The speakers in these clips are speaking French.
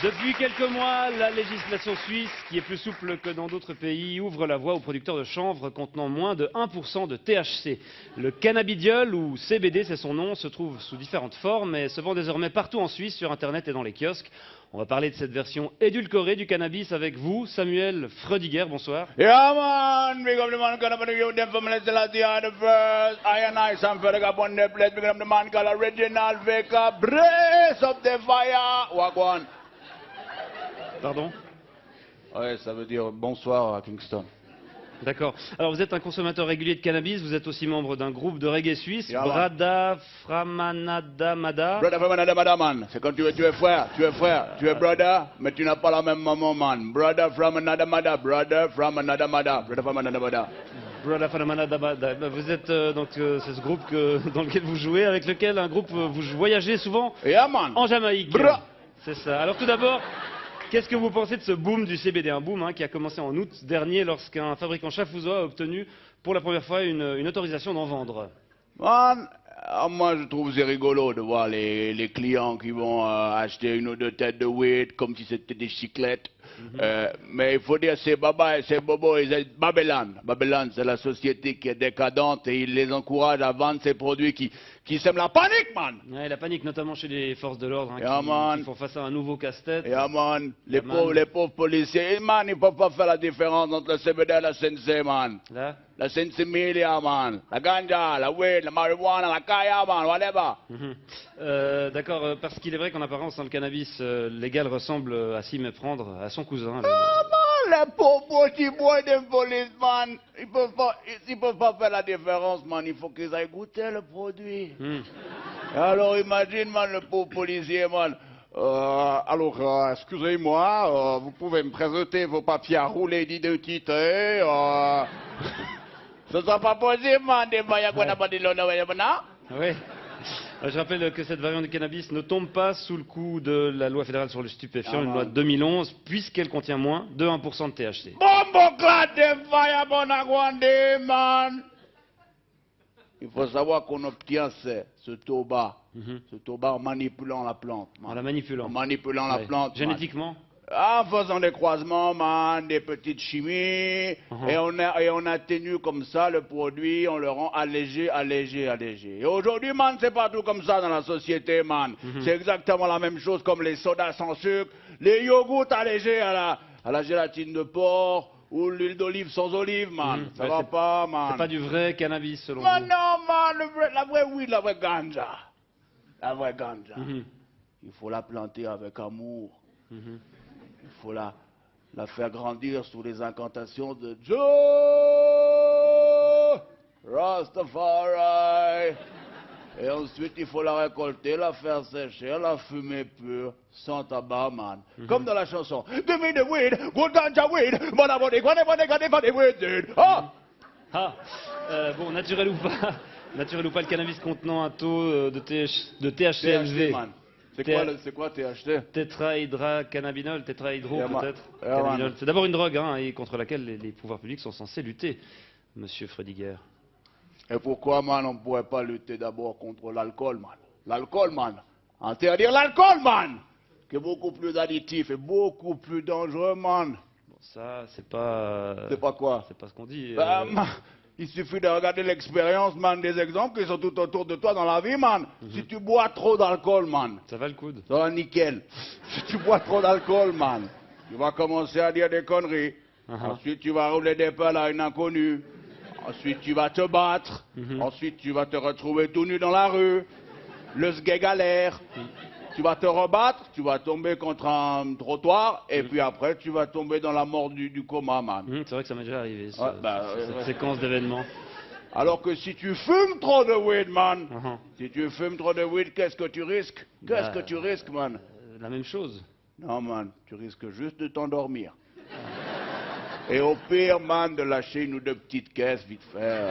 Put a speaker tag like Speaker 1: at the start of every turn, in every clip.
Speaker 1: Depuis quelques mois, la législation suisse, qui est plus souple que dans d'autres pays, ouvre la voie aux producteurs de chanvre contenant moins de 1% de THC. Le cannabidiol, ou CBD c'est son nom, se trouve sous différentes formes et se vend désormais partout en Suisse, sur internet et dans les kiosques. On va parler de cette version édulcorée du cannabis avec vous, Samuel Freudiger, bonsoir.
Speaker 2: Yeah, man, big up the man, gonna put you them from the Celestia the first. I and I, Sam Ferg up on the plate, big up the man called Original Vika, brace up the fire. Wagwan.
Speaker 1: Pardon?
Speaker 2: Ouais, ça veut dire bonsoir à Kingston.
Speaker 1: D'accord. Alors vous êtes un consommateur régulier de cannabis, vous êtes aussi membre d'un groupe de reggae suisse,
Speaker 2: Yeah,
Speaker 1: Brada Framanada Mada.
Speaker 2: Brother from another mother, man. C'est quand tu es frère, tu es brother, mais tu n'as pas la même maman, man. Brother from another mother, brother from another mother, brother from another mother.
Speaker 1: Brada Framanada Mada. Vous êtes c'est ce groupe dans lequel vous jouez, avec lequel vous voyagez souvent
Speaker 2: Yeah, man.
Speaker 1: en Jamaïque.
Speaker 2: Bra.
Speaker 1: C'est ça. Alors tout d'abord, qu'est-ce que vous pensez de ce boom du CBD? Un boom qui a commencé en août dernier lorsqu'un fabricant chafouzois a obtenu pour la première fois une autorisation d'en vendre.
Speaker 2: Man, moi je trouve c'est rigolo de voir les clients qui vont acheter une ou deux têtes de weed comme si c'était des chiclettes. Mais il faut dire c'est Baba, c'est Bobo, c'est Babylone. Babylone, c'est la société qui est décadente et il les encourage à vendre ces produits qui sèment la panique, man.
Speaker 1: Ouais, la panique, notamment chez les forces de l'ordre, qui font face à un nouveau casse-tête.
Speaker 2: Yeah, man. Les pauvres policiers, man, ils peuvent pas faire la différence entre le CBD et la CNC, man.
Speaker 1: Là.
Speaker 2: La CNC Media, man. La ganja, la weed, la marijuana, la kaya, man, whatever.
Speaker 1: D'accord, parce qu'il est vrai qu'en apparence, le cannabis légal ressemble à s'y méprendre à son cousin.
Speaker 2: Ah, man, les pauvres petits boys de police, man. Ils peuvent pas faire la différence, man. Il faut qu'ils aillent goûter le produit. Alors imagine, man, le pauvre policier, man.
Speaker 3: Excusez-moi, vous pouvez me présenter vos papiers à rouler d'identité.
Speaker 2: Ce sera pas possible, man.
Speaker 1: Oui. Je rappelle que cette variante de cannabis ne tombe pas sous le coup de la loi fédérale sur le stupéfiant, une loi de 2011, puisqu'elle contient moins de 1% de THC.
Speaker 2: Bombo clad de fire, bonagwande, man. Il faut savoir qu'on obtient ce tabac, en manipulant la plante. Man.
Speaker 1: En la manipulant.
Speaker 2: En manipulant la plante.
Speaker 1: Génétiquement?
Speaker 2: En faisant des croisements, man, des petites chimies, et on atténue comme ça le produit, on le rend allégé. Et aujourd'hui, man, c'est pas tout comme ça dans la société, man. C'est exactement la même chose comme les sodas sans sucre, les yogourts allégés à la gélatine de porc, ou l'huile d'olive sans olive, man. Ça va pas, man.
Speaker 1: C'est pas du vrai cannabis, selon vous?
Speaker 2: Non, man, la vraie weed, la vraie ganja. La vraie ganja. Il faut la planter avec amour. Il faut la faire grandir sous les incantations de Joe Rastafari. Et ensuite, il faut la récolter, la faire sécher, la fumer pure, sans tabac, man. Comme dans la chanson. Give me the weed, good ganja weed, weed.
Speaker 1: Bon, naturel ou pas, le cannabis contenant un taux de THC élevé.
Speaker 2: C'est quoi THC?
Speaker 1: Tétrahydrocannabinol, tétrahydro peut-être.
Speaker 2: Yeah,
Speaker 1: c'est d'abord une drogue et contre laquelle les pouvoirs publics sont censés lutter, monsieur Freudiger.
Speaker 2: Et pourquoi, man, on ne pourrait pas lutter d'abord contre l'alcool, man? L'alcool, man. Interdire l'alcool, man, qui est beaucoup plus additif et beaucoup plus dangereux, man.
Speaker 1: Bon, ça, c'est pas...
Speaker 2: C'est pas quoi?
Speaker 1: C'est pas ce qu'on dit.
Speaker 2: Il suffit de regarder l'expérience, man, des exemples qui sont tout autour de toi dans la vie, man. Si tu bois trop d'alcool, man.
Speaker 1: Ça va le coude.
Speaker 2: Ça va nickel. Si tu bois trop d'alcool, man, tu vas commencer à dire des conneries. Ensuite, tu vas rouler des pelles à une inconnue. Ensuite, tu vas te battre. Ensuite, tu vas te retrouver tout nu dans la rue. Le sgay galère. Tu vas te rebattre, tu vas tomber contre un trottoir, et puis après, tu vas tomber dans la mort du coma, man.
Speaker 1: C'est vrai que ça m'est déjà arrivé, cette séquence d'événements.
Speaker 2: Alors que si tu fumes trop de weed, man, si tu fumes trop de weed, qu'est-ce que tu risques? Qu'est-ce que tu risques, man?
Speaker 1: La même chose.
Speaker 2: Non, man, tu risques juste de t'endormir. Et au pire, man, de lâcher une ou deux petites caisses, vite fait.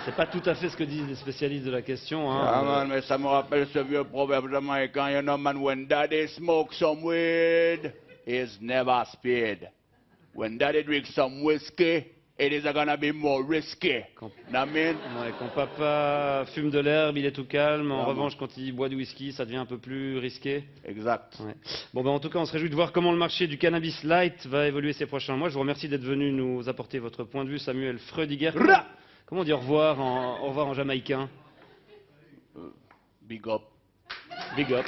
Speaker 1: C'est pas tout à fait ce que disent les spécialistes de la question.
Speaker 2: Man, mais ça me rappelle ce vieux proverbe jamaïcain, you know, man, when daddy smokes some weed, he's never spared. When daddy drinks some whiskey, it is gonna be more risky. Namin?
Speaker 1: Ouais, quand papa fume de l'herbe, il est tout calme. En
Speaker 2: Vraiment.
Speaker 1: revanche, quand il boit du whisky, ça devient un peu plus risqué.
Speaker 2: Exact.
Speaker 1: Ouais. Bon, ben, en tout cas, on se réjouit de voir comment le marché du cannabis light va évoluer ces prochains mois. Je vous remercie d'être venu nous apporter votre point de vue, Samuel Freudiger. Comment on dit au revoir en jamaïcain?
Speaker 2: Big up.
Speaker 1: Big up.